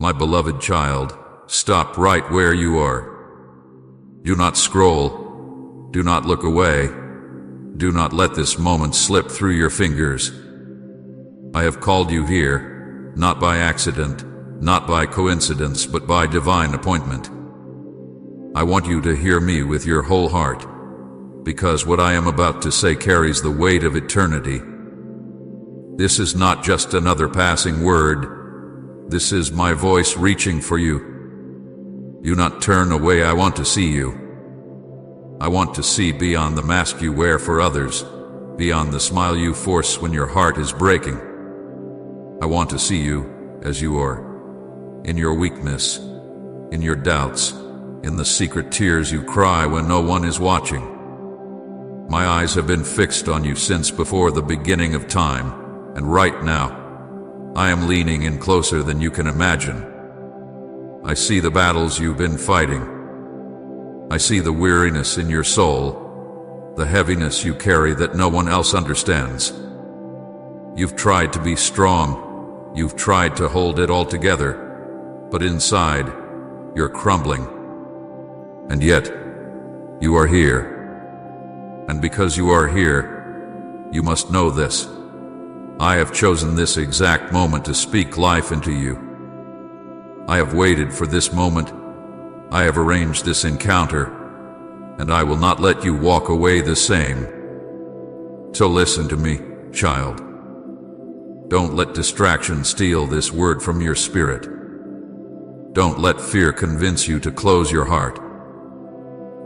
My beloved child, stop right where you are. Do not scroll. Do not look away. Do not let this moment slip through your fingers. I have called you here, not by accident, not by coincidence, but by divine appointment. I want you to hear me with your whole heart, because what I am about to say carries the weight of eternity. This is not just another passing word. This is my voice reaching for you. Do not turn away. I want to see you. I want to see beyond the mask you wear for others, beyond the smile you force when your heart is breaking. I want to see you as you are, in your weakness, in your doubts, in the secret tears you cry when no one is watching. My eyes have been fixed on you since before the beginning of time, and right now, I am leaning in closer than you can imagine. I see the battles you've been fighting. I see the weariness in your soul, the heaviness you carry that no one else understands. You've tried to be strong, you've tried to hold it all together, but inside, you're crumbling. And yet, you are here. And because you are here, you must know this. I have chosen this exact moment to speak life into you. I have waited for this moment. I have arranged this encounter, and I will not let you walk away the same. So listen to me, child. Don't let distraction steal this word from your spirit. Don't let fear convince you to close your heart.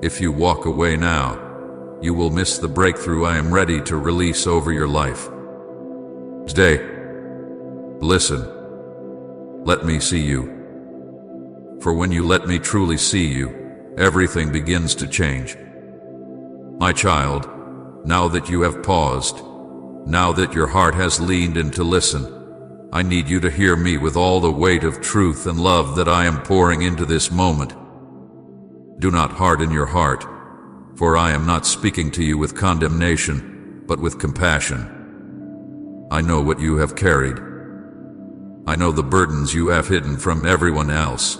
If you walk away now, you will miss the breakthrough I am ready to release over your life. Stay. Listen. Let me see you. For when you let me truly see you, everything begins to change. My child, now that you have paused, now that your heart has leaned in to listen, I need you to hear me with all the weight of truth and love that I am pouring into this moment. Do not harden your heart, for I am not speaking to you with condemnation, but with compassion. I know what you have carried. I know the burdens you have hidden from everyone else.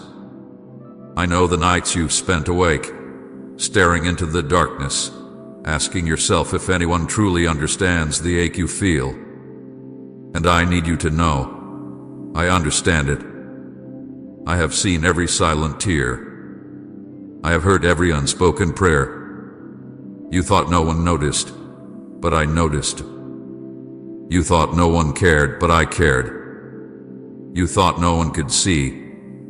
I know the nights you've spent awake, staring into the darkness, asking yourself if anyone truly understands the ache you feel. And I need you to know, I understand it. I have seen every silent tear. I have heard every unspoken prayer. You thought no one noticed, but I noticed. You thought no one cared, but I cared. You thought no one could see,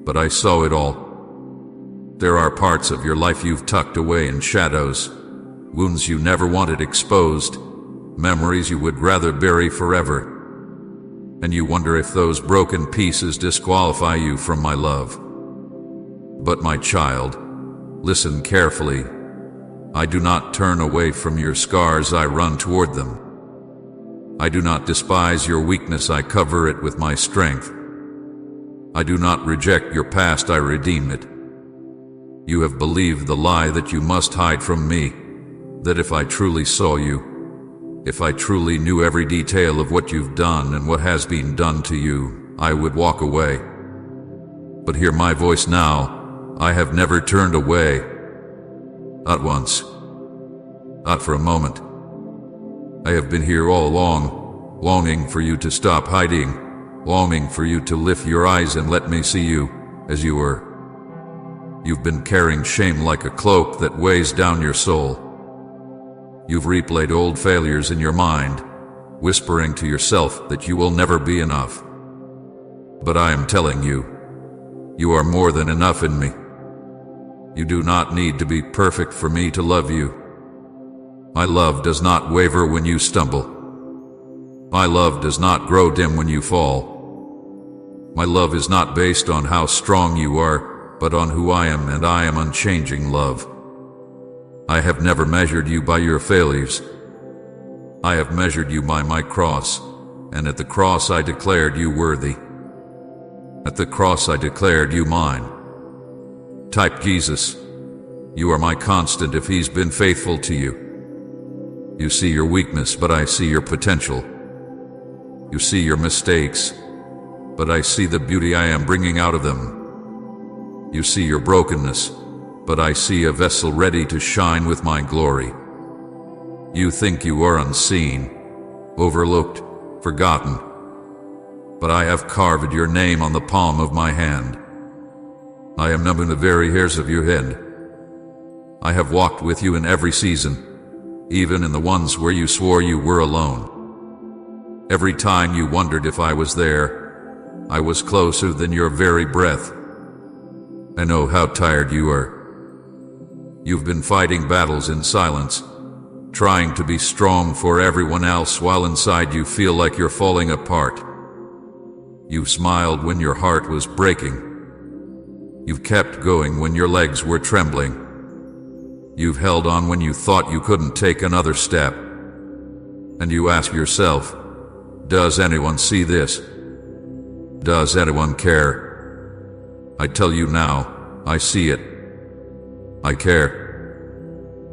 but I saw it all. There are parts of your life you've tucked away in shadows, wounds you never wanted exposed, memories you would rather bury forever. And you wonder if those broken pieces disqualify you from my love. But my child, listen carefully. I do not turn away from your scars, I run toward them. I do not despise your weakness, I cover it with my strength. I do not reject your past, I redeem it. You have believed the lie that you must hide from me, that if I truly saw you, if I truly knew every detail of what you've done and what has been done to you, I would walk away. But hear my voice now, I have never turned away. Not once. Not for a moment. I have been here all along, longing for you to stop hiding, longing for you to lift your eyes and let me see you as you were. You've been carrying shame like a cloak that weighs down your soul. You've replayed old failures in your mind, whispering to yourself that you will never be enough. But I am telling you, you are more than enough in me. You do not need to be perfect for me to love you. My love does not waver when you stumble. My love does not grow dim when you fall. My love is not based on how strong you are, but on who I am, and I am unchanging love. I have never measured you by your failures. I have measured you by my cross, and at the cross I declared you worthy. At the cross I declared you mine. Type Jesus. You are my constant if he's been faithful to you. You see your weakness, but I see your potential. You see your mistakes, but I see the beauty I am bringing out of them. You see your brokenness, but I see a vessel ready to shine with my glory. You think you are unseen, overlooked, forgotten, but I have carved your name on the palm of my hand. I am numbing the very hairs of your head. I have walked with you in every season, even in the ones where you swore you were alone. Every time you wondered if I was there, I was closer than your very breath. I know how tired you are. You've been fighting battles in silence, trying to be strong for everyone else while inside you feel like you're falling apart. You've smiled when your heart was breaking. You've kept going when your legs were trembling. You've held on when you thought you couldn't take another step. And you ask yourself, does anyone see this? Does anyone care? I tell you now, I see it. I care.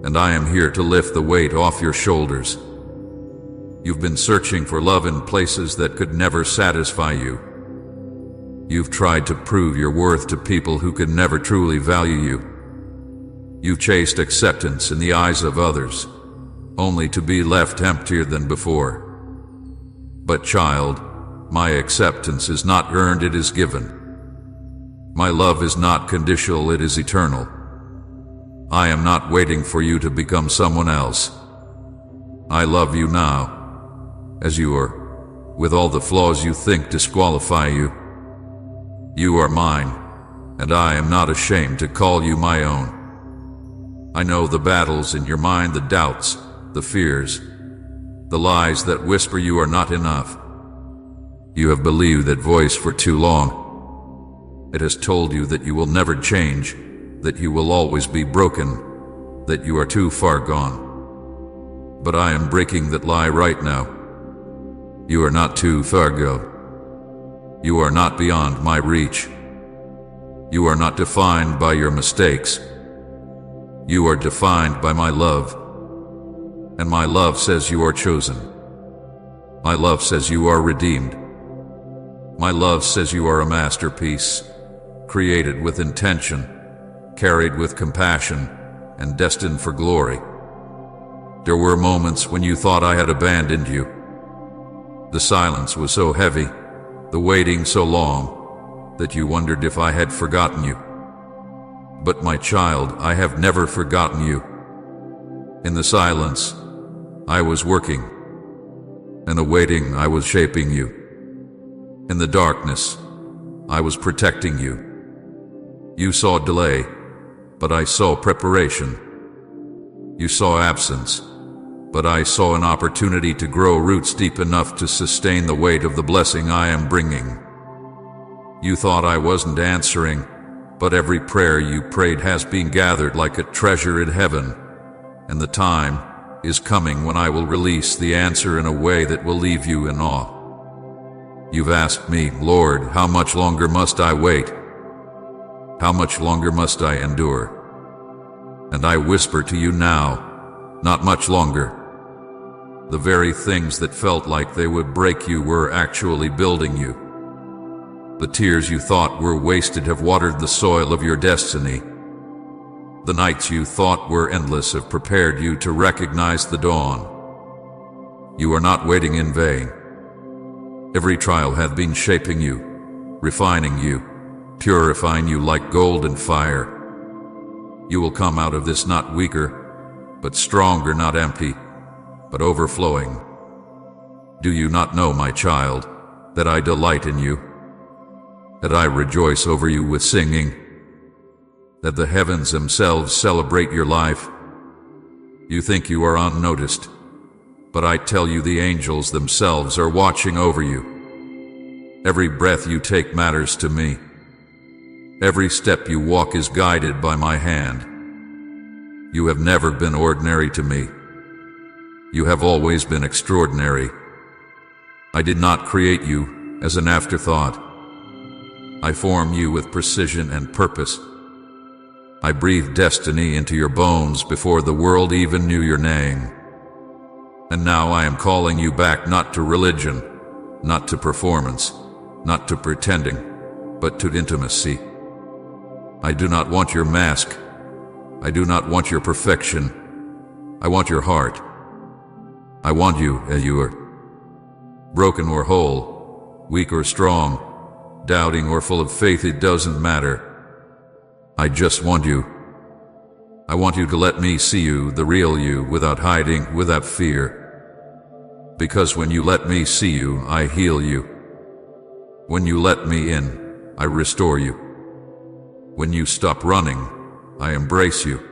And I am here to lift the weight off your shoulders. You've been searching for love in places that could never satisfy you. You've tried to prove your worth to people who could never truly value you. You've chased acceptance in the eyes of others, only to be left emptier than before. But child, my acceptance is not earned, it is given. My love is not conditional, it is eternal. I am not waiting for you to become someone else. I love you now, as you are, with all the flaws you think disqualify you. You are mine, and I am not ashamed to call you my own. I know the battles in your mind, the doubts, the fears, the lies that whisper you are not enough. You have believed that voice for too long. It has told you that you will never change, that you will always be broken, that you are too far gone. But I am breaking that lie right now. You are not too far gone. You are not beyond my reach. You are not defined by your mistakes. You are defined by my love. And my love says you are chosen. My love says you are redeemed. My love says you are a masterpiece, created with intention, carried with compassion, and destined for glory. There were moments when you thought I had abandoned you. The silence was so heavy, the waiting so long, that you wondered if I had forgotten you. But my child, I have never forgotten you. In the silence, I was working. In the waiting, I was shaping you. In the darkness, I was protecting you. You saw delay, but I saw preparation. You saw absence, but I saw an opportunity to grow roots deep enough to sustain the weight of the blessing I am bringing. You thought I wasn't answering, but every prayer you prayed has been gathered like a treasure in heaven, and the time is coming when I will release the answer in a way that will leave you in awe. You've asked me, Lord, how much longer must I wait? How much longer must I endure? And I whisper to you now, not much longer. The very things that felt like they would break you were actually building you. The tears you thought were wasted have watered the soil of your destiny. The nights you thought were endless have prepared you to recognize the dawn. You are not waiting in vain. Every trial hath been shaping you, refining you, purifying you like gold and fire. You will come out of this not weaker, but stronger, not empty, but overflowing. Do you not know, my child, that I delight in you? That I rejoice over you with singing, that the heavens themselves celebrate your life? You think you are unnoticed, but I tell you the angels themselves are watching over you. Every breath you take matters to me. Every step you walk is guided by my hand. You have never been ordinary to me. You have always been extraordinary. I did not create you as an afterthought. I form you with precision and purpose. I breathed destiny into your bones before the world even knew your name. And now I am calling you back, not to religion, not to performance, not to pretending, but to intimacy. I do not want your mask. I do not want your perfection. I want your heart. I want you as you are. Broken or whole, weak or strong, doubting or full of faith, it doesn't matter. I just want you. I want you to let me see you, the real you, without hiding, without fear. Because when you let me see you, I heal you. When you let me in, I restore you. When you stop running, I embrace you.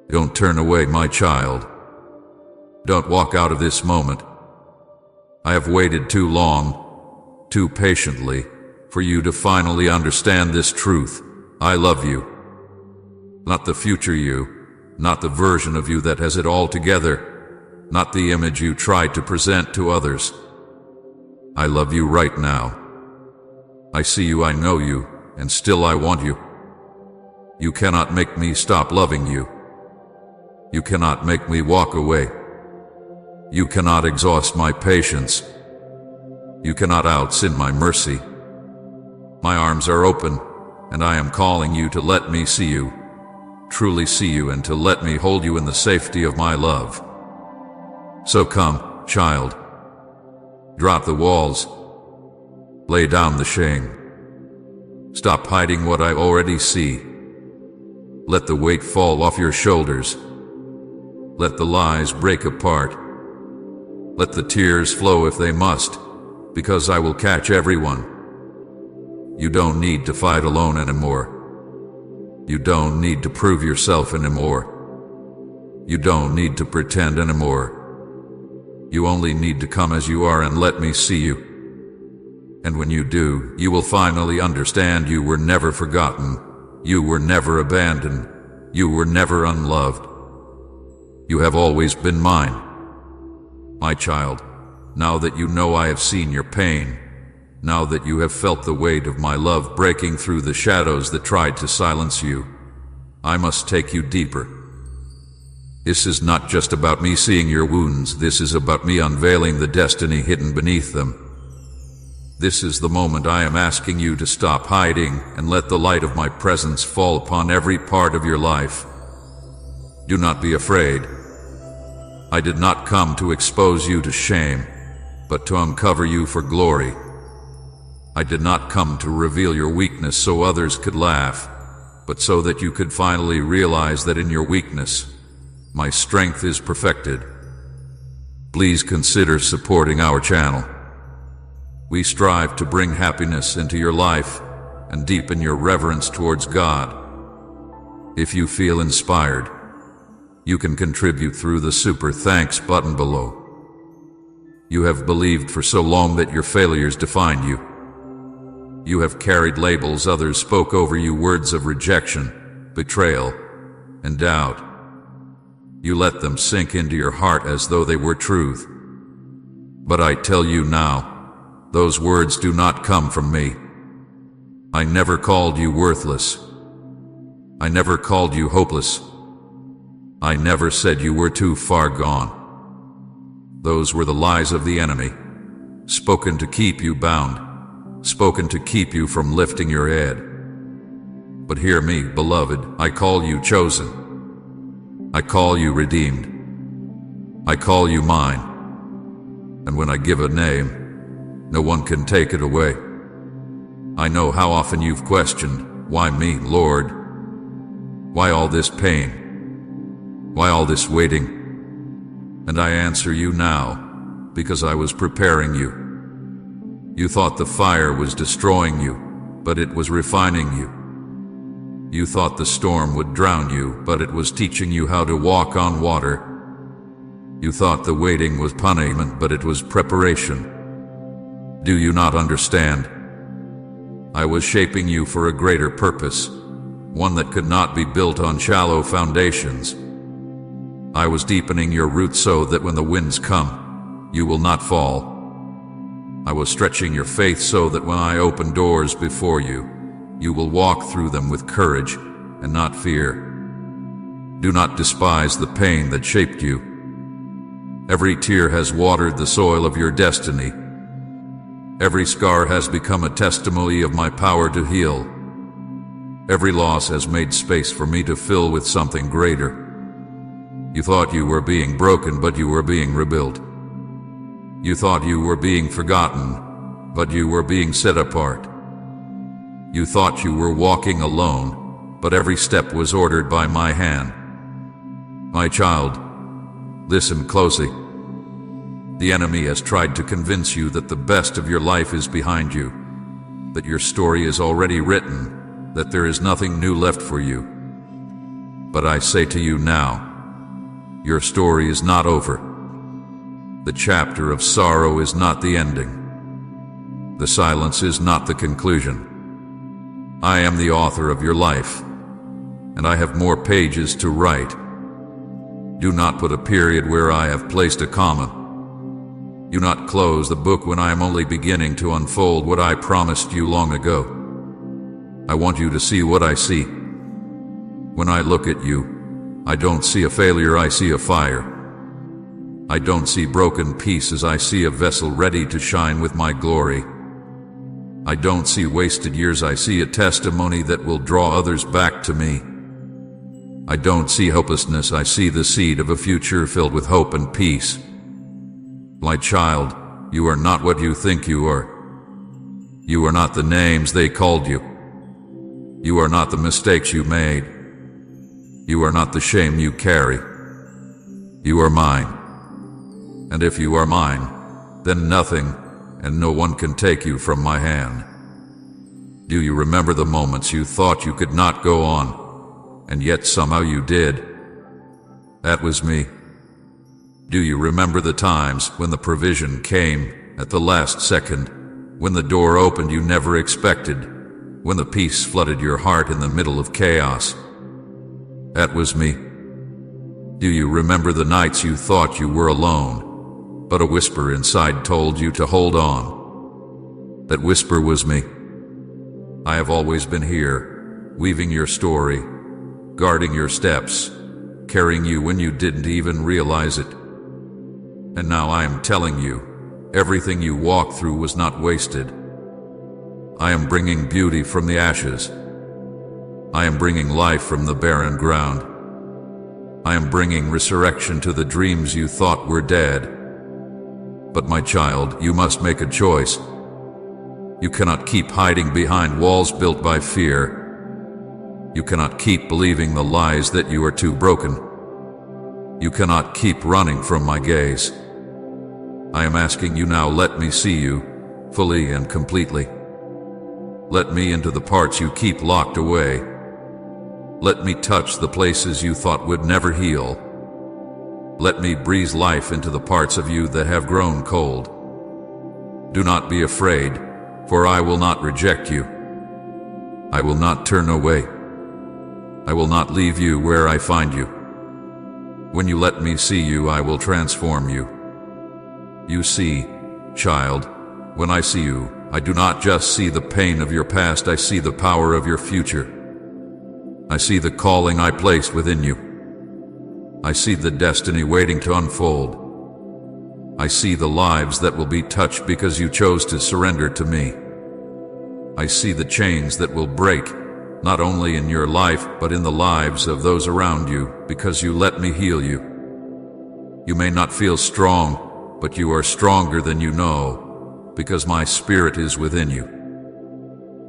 Don't turn away, my child. Don't walk out of this moment. I have waited too long, too patiently, for you to finally understand this truth. I love you. Not the future you, not the version of you that has it all together, not the image you tried to present to others. I love you right now. I see you, I know you, and still I want you. You cannot make me stop loving you. You cannot make me walk away. You cannot exhaust my patience. You cannot outsin my mercy. My arms are open, and I am calling you to let me see you, truly see you, and to let me hold you in the safety of my love. So come, child. Drop the walls. Lay down the shame. Stop hiding what I already see. Let the weight fall off your shoulders. Let the lies break apart. Let the tears flow if they must, because I will catch everyone. You don't need to fight alone anymore. You don't need to prove yourself anymore. You don't need to pretend anymore. You only need to come as you are and let me see you. And when you do, you will finally understand you were never forgotten. You were never abandoned. You were never unloved. You have always been mine. My child, now that you know I have seen your pain, now that you have felt the weight of my love breaking through the shadows that tried to silence you, I must take you deeper. This is not just about me seeing your wounds, this is about me unveiling the destiny hidden beneath them. This is the moment I am asking you to stop hiding and let the light of my presence fall upon every part of your life. Do not be afraid. I did not come to expose you to shame, but to uncover you for glory. I did not come to reveal your weakness so others could laugh, but so that you could finally realize that in your weakness, my strength is perfected. Please consider supporting our channel. We strive to bring happiness into your life and deepen your reverence towards God. If you feel inspired, you can contribute through the Super Thanks button below. You have believed for so long that your failures defined you. You have carried labels others spoke over you, words of rejection, betrayal, and doubt. You let them sink into your heart as though they were truth. But I tell you now, those words do not come from me. I never called you worthless. I never called you hopeless. I never said you were too far gone. Those were the lies of the enemy, spoken to keep you bound, spoken to keep you from lifting your head. But hear me, beloved, I call you chosen. I call you redeemed. I call you mine. And when I give a name, no one can take it away. I know how often you've questioned, why me, Lord? Why all this pain? Why all this waiting? And I answer you now, because I was preparing you. You thought the fire was destroying you, but it was refining you. You thought the storm would drown you, but it was teaching you how to walk on water. You thought the waiting was punishment, but it was preparation. Do you not understand? I was shaping you for a greater purpose, one that could not be built on shallow foundations. I was deepening your roots so that when the winds come, you will not fall. I was stretching your faith so that when I open doors before you, you will walk through them with courage and not fear. Do not despise the pain that shaped you. Every tear has watered the soil of your destiny. Every scar has become a testimony of my power to heal. Every loss has made space for me to fill with something greater. You thought you were being broken, but you were being rebuilt. You thought you were being forgotten, but you were being set apart. You thought you were walking alone, but every step was ordered by my hand. My child, listen closely. The enemy has tried to convince you that the best of your life is behind you, that your story is already written, that there is nothing new left for you. But I say to you now, your story is not over. The chapter of sorrow is not the ending. The silence is not the conclusion. I am the author of your life, and I have more pages to write. Do not put a period where I have placed a comma. Do not close the book when I am only beginning to unfold what I promised you long ago. I want you to see what I see. When I look at you, I don't see a failure, I see a fire. I don't see broken pieces, I see a vessel ready to shine with my glory. I don't see wasted years, I see a testimony that will draw others back to me. I don't see hopelessness, I see the seed of a future filled with hope and peace. My child, you are not what you think you are. You are not the names they called you. You are not the mistakes you made. You are not the shame you carry. You are mine. And if you are mine, then nothing and no one can take you from my hand. Do you remember the moments you thought you could not go on, and yet somehow you did? That was me. Do you remember the times when the provision came at the last second, when the door opened you never expected, when the peace flooded your heart in the middle of chaos? That was me. Do you remember the nights you thought you were alone, but a whisper inside told you to hold on? That whisper was me. I have always been here, weaving your story, guarding your steps, carrying you when you didn't even realize it. And now I am telling you, everything you walked through was not wasted. I am bringing beauty from the ashes. I am bringing life from the barren ground. I am bringing resurrection to the dreams you thought were dead. But my child, you must make a choice. You cannot keep hiding behind walls built by fear. You cannot keep believing the lies that you are too broken. You cannot keep running from my gaze. I am asking you now, let me see you, fully and completely. Let me into the parts you keep locked away. Let me touch the places you thought would never heal. Let me breathe life into the parts of you that have grown cold. Do not be afraid, for I will not reject you. I will not turn away. I will not leave you where I find you. When you let me see you, I will transform you. You see, child, when I see you, I do not just see the pain of your past, I see the power of your future. I see the calling I placed within you. I see the destiny waiting to unfold. I see the lives that will be touched because you chose to surrender to me. I see the chains that will break, not only in your life, but in the lives of those around you, because you let me heal you. You may not feel strong, but you are stronger than you know, because my spirit is within you.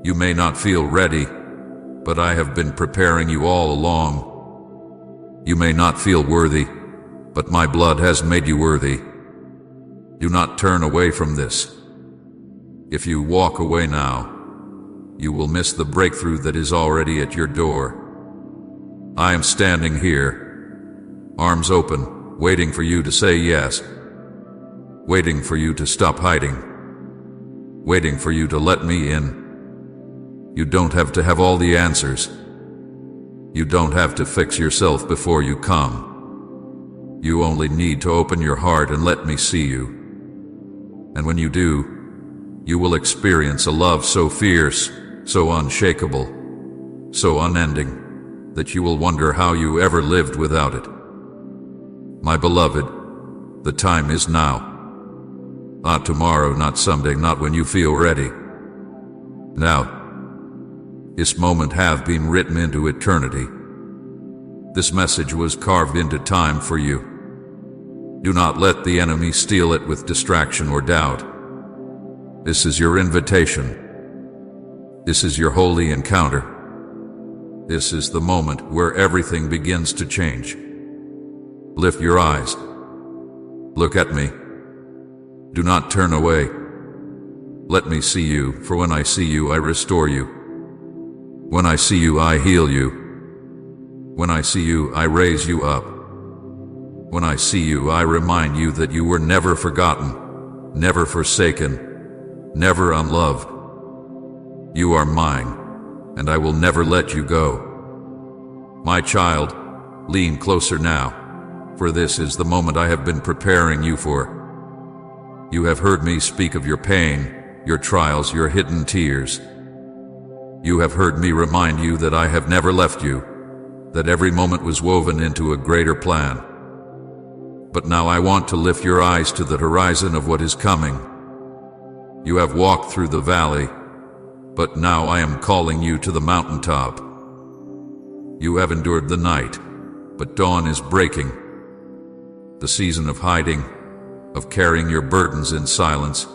You may not feel ready, but I have been preparing you all along. You may not feel worthy, but my blood has made you worthy. Do not turn away from this. If you walk away now, you will miss the breakthrough that is already at your door. I am standing here, arms open, waiting for you to say yes, waiting for you to stop hiding, waiting for you to let me in. You don't have to have all the answers. You don't have to fix yourself before you come. You only need to open your heart and let me see you. And when you do, you will experience a love so fierce, so unshakable, so unending, that you will wonder how you ever lived without it. My beloved, the time is now. Not tomorrow, not someday, not when you feel ready. Now, this moment have been written into eternity. This message was carved into time for you. Do not let the enemy steal it with distraction or doubt. This is your invitation. This is your holy encounter. This is the moment where everything begins to change. Lift your eyes. Look at me. Do not turn away. Let me see you, for when I see you, I restore you. When I see you, I heal you. When I see you, I raise you up. When I see you, I remind you that you were never forgotten, never forsaken, never unloved. You are mine, and I will never let you go. My child, lean closer now, for this is the moment I have been preparing you for. You have heard me speak of your pain, your trials, your hidden tears. You have heard me remind you that I have never left you, that every moment was woven into a greater plan. But now I want to lift your eyes to the horizon of what is coming. You have walked through the valley, but now I am calling you to the mountaintop. You have endured the night, but dawn is breaking. The season of hiding, of carrying your burdens in silence,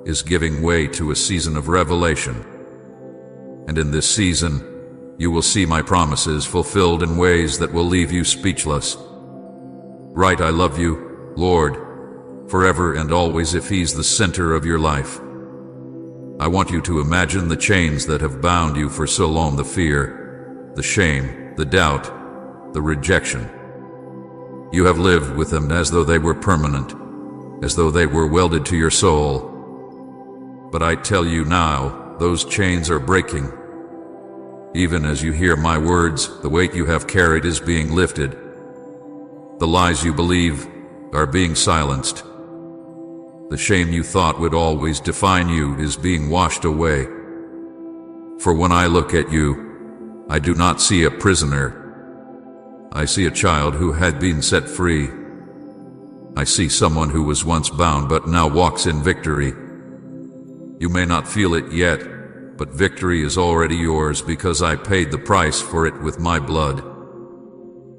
is giving way to a season of revelation. And in this season, you will see my promises fulfilled in ways that will leave you speechless. Right, I love you, Lord, forever and always if He's the center of your life. I want you to imagine the chains that have bound you for so long, the fear, the shame, the doubt, the rejection. You have lived with them as though they were permanent, as though they were welded to your soul. But I tell you now, those chains are breaking. Even as you hear my words, the weight you have carried is being lifted. The lies you believe are being silenced. The shame you thought would always define you is being washed away. For when I look at you, I do not see a prisoner. I see a child who had been set free. I see someone who was once bound but now walks in victory. You may not feel it yet, but victory is already yours because I paid the price for it with my blood.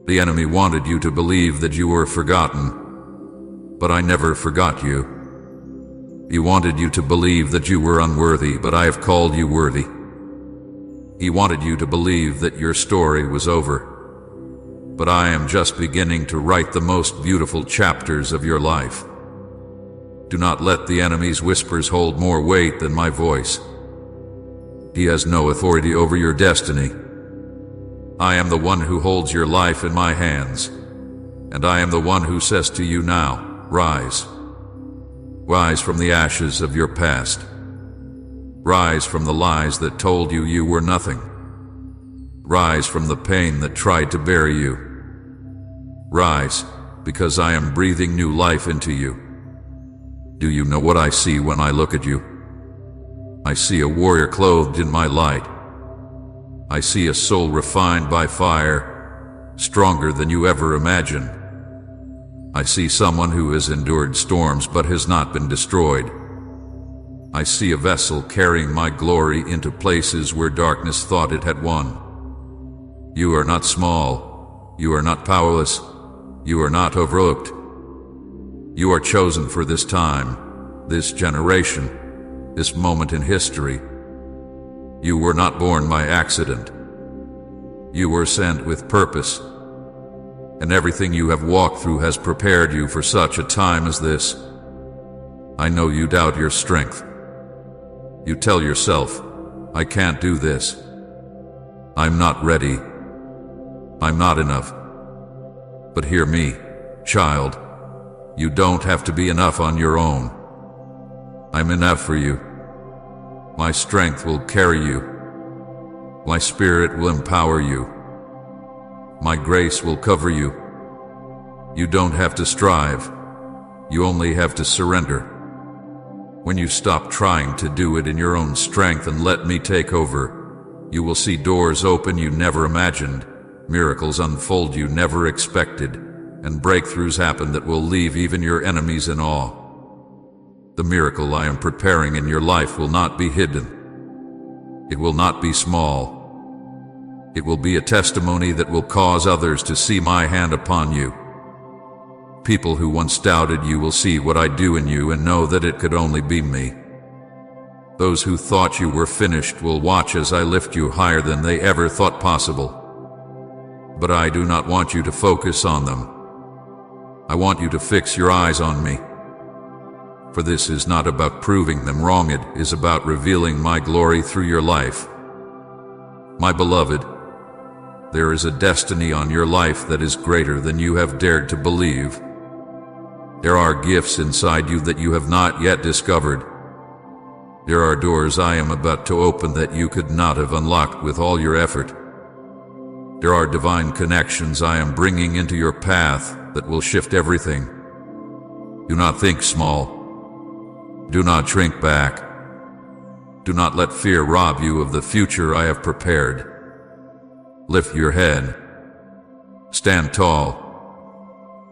The enemy wanted you to believe that you were forgotten, but I never forgot you. He wanted you to believe that you were unworthy, but I have called you worthy. He wanted you to believe that your story was over, but I am just beginning to write the most beautiful chapters of your life. Do not let the enemy's whispers hold more weight than my voice. He has no authority over your destiny. I am the one who holds your life in my hands, and I am the one who says to you now, rise. Rise from the ashes of your past. Rise from the lies that told you you were nothing. Rise from the pain that tried to bury you. Rise, because I am breathing new life into you. Do you know what I see when I look at you? I see a warrior clothed in my light. I see a soul refined by fire, stronger than you ever imagined. I see someone who has endured storms but has not been destroyed. I see a vessel carrying my glory into places where darkness thought it had won. You are not small. You are not powerless. You are not overlooked. You are chosen for this time, this generation, this moment in history. You were not born by accident. You were sent with purpose, and everything you have walked through has prepared you for such a time as this. I know you doubt your strength. You tell yourself, I can't do this. I'm not ready. I'm not enough. But hear me, child. You don't have to be enough on your own. I'm enough for you. My strength will carry you. My spirit will empower you. My grace will cover you. You don't have to strive. You only have to surrender. When you stop trying to do it in your own strength and let me take over, you will see doors open you never imagined, miracles unfold you never expected, and breakthroughs happen that will leave even your enemies in awe. The miracle I am preparing in your life will not be hidden. It will not be small. It will be a testimony that will cause others to see my hand upon you. People who once doubted you will see what I do in you and know that it could only be me. Those who thought you were finished will watch as I lift you higher than they ever thought possible. But I do not want you to focus on them. I want you to fix your eyes on me. For this is not about proving them wrong, it is about revealing my glory through your life. My beloved, there is a destiny on your life that is greater than you have dared to believe. There are gifts inside you that you have not yet discovered. There are doors I am about to open that you could not have unlocked with all your effort. There are divine connections I am bringing into your path that will shift everything. Do not think small. Do not shrink back. Do not let fear rob you of the future I have prepared. Lift your head. Stand tall.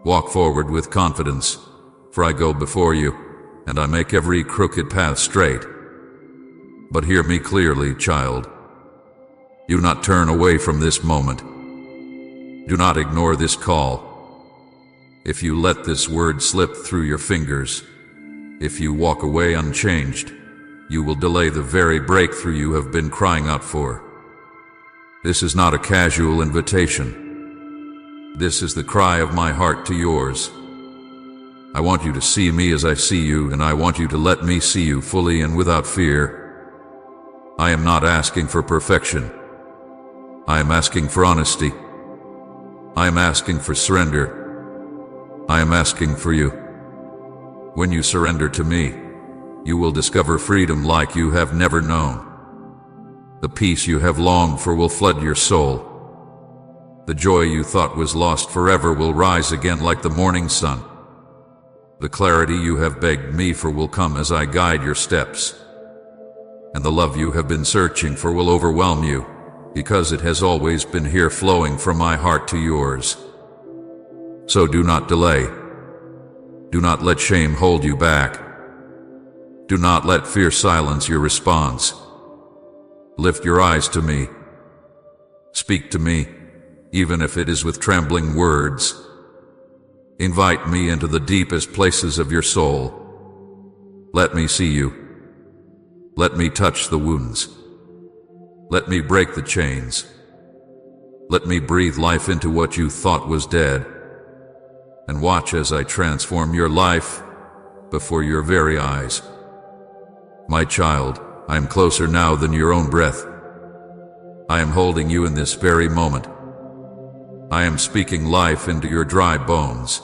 Walk forward with confidence, for I go before you, and I make every crooked path straight. But hear me clearly, child. Do not turn away from this moment. Do not ignore this call. If you let this word slip through your fingers, if you walk away unchanged, you will delay the very breakthrough you have been crying out for. This is not a casual invitation. This is the cry of my heart to yours. I want you to see me as I see you, and I want you to let me see you fully and without fear. I am not asking for perfection. I am asking for honesty. I am asking for surrender. I am asking for you. When you surrender to me, you will discover freedom like you have never known. The peace you have longed for will flood your soul. The joy you thought was lost forever will rise again like the morning sun. The clarity you have begged me for will come as I guide your steps. And the love you have been searching for will overwhelm you, because it has always been here flowing from my heart to yours. So do not delay. Do not let shame hold you back. Do not let fear silence your response. Lift your eyes to me. Speak to me, even if it is with trembling words. Invite me into the deepest places of your soul. Let me see you. Let me touch the wounds. Let me break the chains. Let me breathe life into what you thought was dead. And watch as I transform your life before your very eyes. My child, I am closer now than your own breath. I am holding you in this very moment. I am speaking life into your dry bones.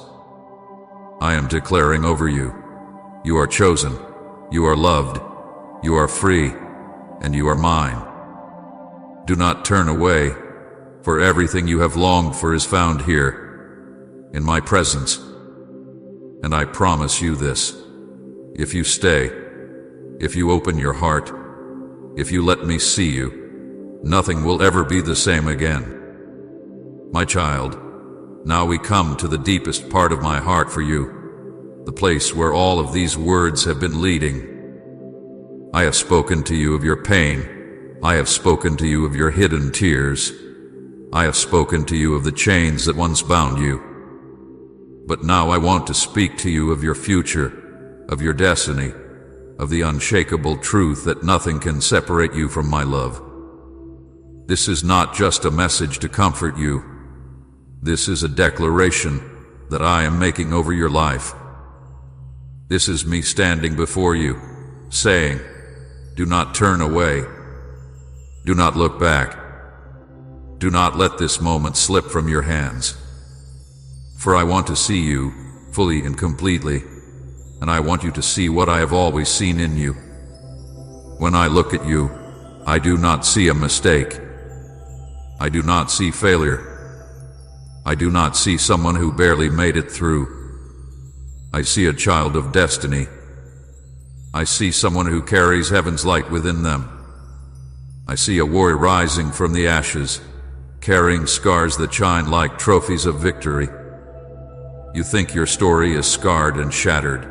I am declaring over you, you are chosen, you are loved, you are free, and you are mine. Do not turn away, for everything you have longed for is found here, in my presence. And I promise you this, if you stay, if you open your heart, if you let me see you, nothing will ever be the same again. My child, now we come to the deepest part of my heart for you, the place where all of these words have been leading. I have spoken to you of your pain. I have spoken to you of your hidden tears. I have spoken to you of the chains that once bound you. But now I want to speak to you of your future, of your destiny, of the unshakable truth that nothing can separate you from my love. This is not just a message to comfort you. This is a declaration that I am making over your life. This is me standing before you, saying, do not turn away. Do not look back. Do not let this moment slip from your hands. For I want to see you fully and completely, and I want you to see what I have always seen in you. When I look at you, I do not see a mistake. I do not see failure. I do not see someone who barely made it through. I see a child of destiny. I see someone who carries heaven's light within them. I see a warrior rising from the ashes, carrying scars that shine like trophies of victory. You think your story is scarred and shattered,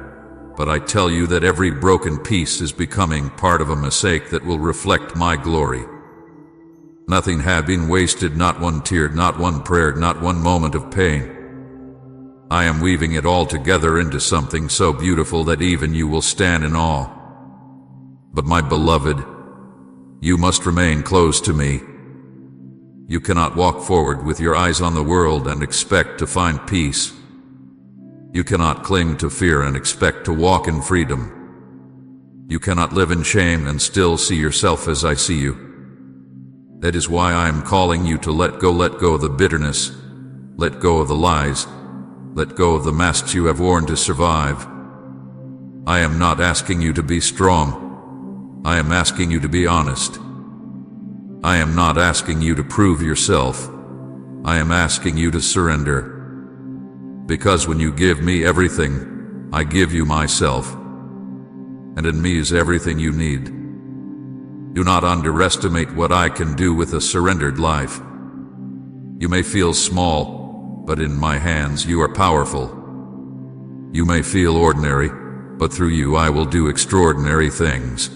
but I tell you that every broken piece is becoming part of a mosaic that will reflect my glory. Nothing had been wasted, not one tear, not one prayer, not one moment of pain. I am weaving it all together into something so beautiful that even you will stand in awe. But my beloved, you must remain close to me. You cannot walk forward with your eyes on the world and expect to find peace. You cannot cling to fear and expect to walk in freedom. You cannot live in shame and still see yourself as I see you. That is why I am calling you to let go of the bitterness, let go of the lies, let go of the masks you have worn to survive. I am not asking you to be strong. I am asking you to be honest. I am not asking you to prove yourself. I am asking you to surrender. Because when you give me everything, I give you myself. And in me is everything you need. Do not underestimate what I can do with a surrendered life. You may feel small, but in my hands you are powerful. You may feel ordinary, but through you I will do extraordinary things.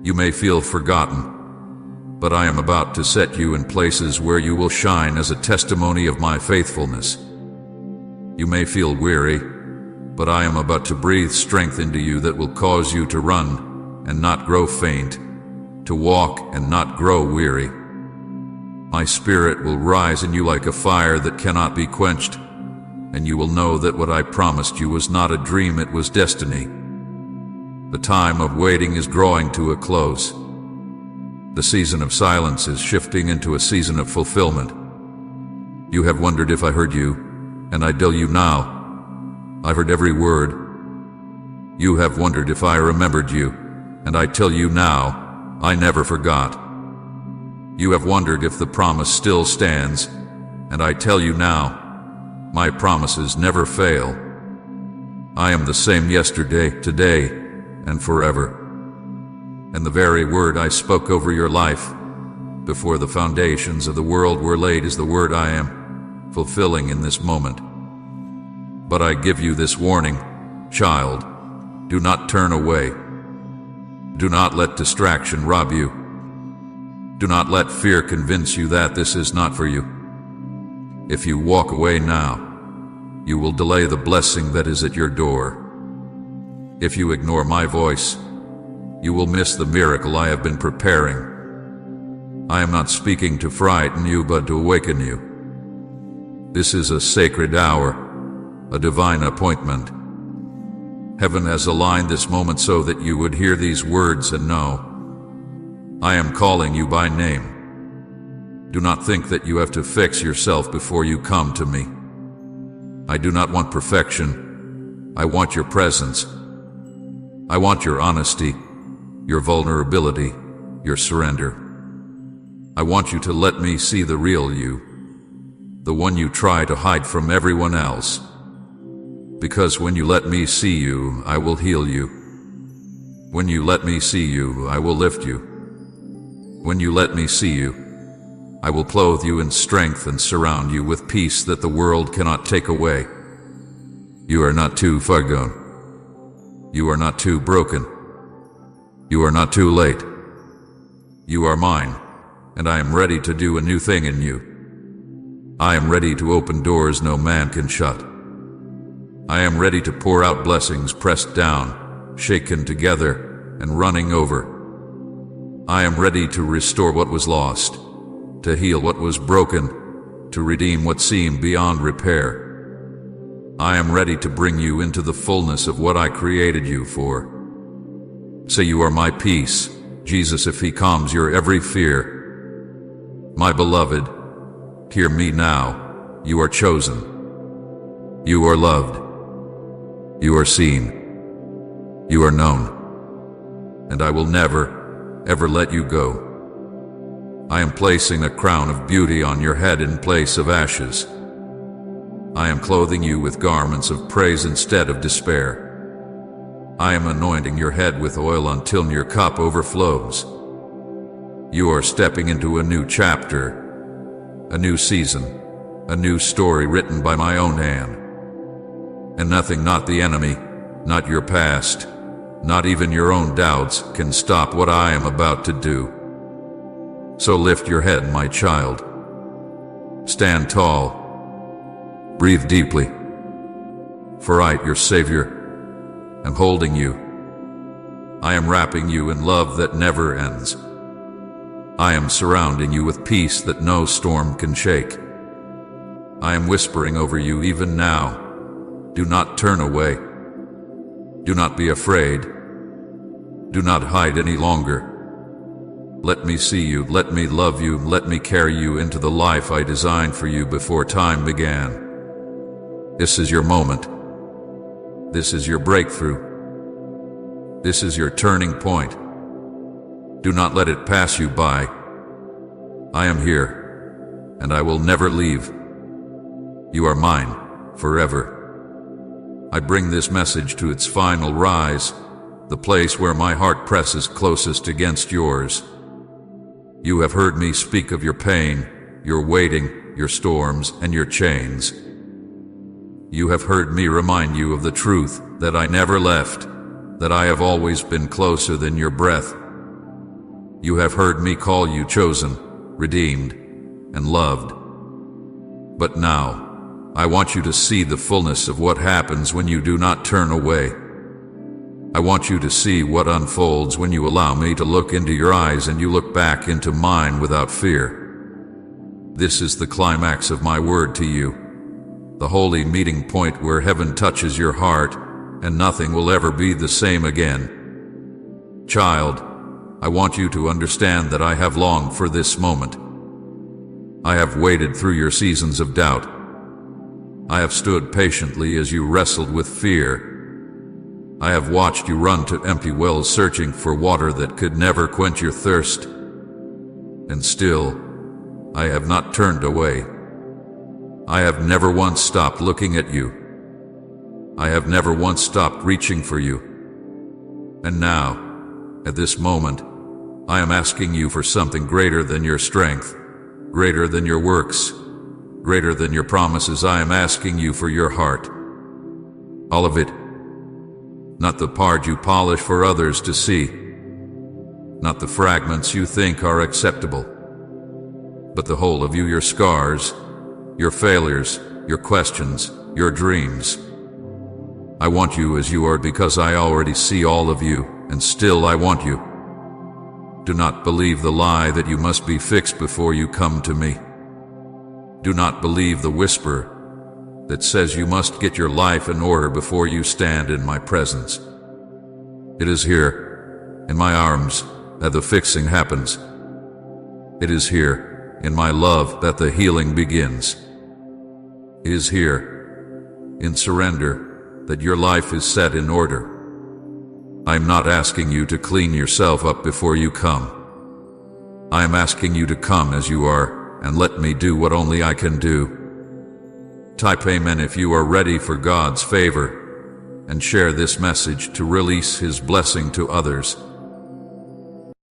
You may feel forgotten, but I am about to set you in places where you will shine as a testimony of my faithfulness. You may feel weary, but I am about to breathe strength into you that will cause you to run and not grow faint, to walk and not grow weary. My spirit will rise in you like a fire that cannot be quenched, and you will know that what I promised you was not a dream, it was destiny. The time of waiting is drawing to a close. The season of silence is shifting into a season of fulfillment. You have wondered if I heard you, and I tell you now, I heard every word. You have wondered if I remembered you, and I tell you now, I never forgot. You have wondered if the promise still stands, and I tell you now, my promises never fail. I am the same yesterday, today, and forever. And the very word I spoke over your life before the foundations of the world were laid is the word I am fulfilling in this moment. But I give you this warning, child, do not turn away. Do not let distraction rob you. Do not let fear convince you that this is not for you. If you walk away now, you will delay the blessing that is at your door. If you ignore my voice, you will miss the miracle I have been preparing. I am not speaking to frighten you, but to awaken you. This is a sacred hour, a divine appointment. Heaven has aligned this moment so that you would hear these words and know, I am calling you by name. Do not think that you have to fix yourself before you come to me. I do not want perfection. I want your presence. I want your honesty, your vulnerability, your surrender. I want you to let me see the real you, the one you try to hide from everyone else. Because when you let me see you, I will heal you. When you let me see you, I will lift you. When you let me see you, I will clothe you in strength and surround you with peace that the world cannot take away. You are not too far gone. You are not too broken. You are not too late. You are mine, and I am ready to do a new thing in you. I am ready to open doors no man can shut. I am ready to pour out blessings pressed down, shaken together, and running over. I am ready to restore what was lost, to heal what was broken, to redeem what seemed beyond repair. I am ready to bring you into the fullness of what I created you for. Say you are my peace, Jesus, if he calms your every fear. My beloved, hear me now. You are chosen. You are loved. You are seen. You are known. And I will never, ever let you go. I am placing a crown of beauty on your head in place of ashes. I am clothing you with garments of praise instead of despair. I am anointing your head with oil until your cup overflows. You are stepping into a new chapter, a new season, a new story written by my own hand. And nothing, not the enemy, Not your past, not even your own doubts can stop what I am about to do. So lift your head, my child. Stand tall. Breathe deeply. For I, your Savior, am holding you. I am wrapping you in love that never ends. I am surrounding you with peace that no storm can shake. I am whispering over you even now. Do not turn away. Do not be afraid. Do not hide any longer. Let me see you, let me love you, let me carry you into the life I designed for you before time began. This is your moment. This is your breakthrough. This is your turning point. Do not let it pass you by. I am here, and I will never leave. You are mine, forever. I bring this message to its final rise, the place where my heart presses closest against yours. You have heard me speak of your pain, your waiting, your storms, and your chains. You have heard me remind you of the truth that I never left, that I have always been closer than your breath. You have heard me call you chosen, redeemed, and loved. But now, I want you to see the fullness of what happens when you do not turn away. I want you to see what unfolds when you allow me to look into your eyes and you look back into mine without fear. This is the climax of my word to you, the holy meeting point where heaven touches your heart and nothing will ever be the same again. Child, I want you to understand that I have longed for this moment. I have waited through your seasons of doubt. I have stood patiently as you wrestled with fear. I have watched you run to empty wells searching for water that could never quench your thirst. And still, I have not turned away. I have never once stopped looking at you. I have never once stopped reaching for you. And now, at this moment, I am asking you for something greater than your strength, greater than your works, greater than your promises. I am asking you for your heart. All of it. Not the part you polish for others to see. Not the fragments you think are acceptable. But the whole of you, your scars, your failures, your questions, your dreams. I want you as you are because I already see all of you, and still I want you. Do not believe the lie that you must be fixed before you come to me. Do not believe the whisper that says you must get your life in order before you stand in my presence. It is here, in my arms, that the fixing happens. It is here, in my love, that the healing begins. It is here, in surrender, that your life is set in order. I am not asking you to clean yourself up before you come. I am asking you to come as you are, and let me do what only I can do. Type Amen if you are ready for God's favor, and share this message to release His blessing to others.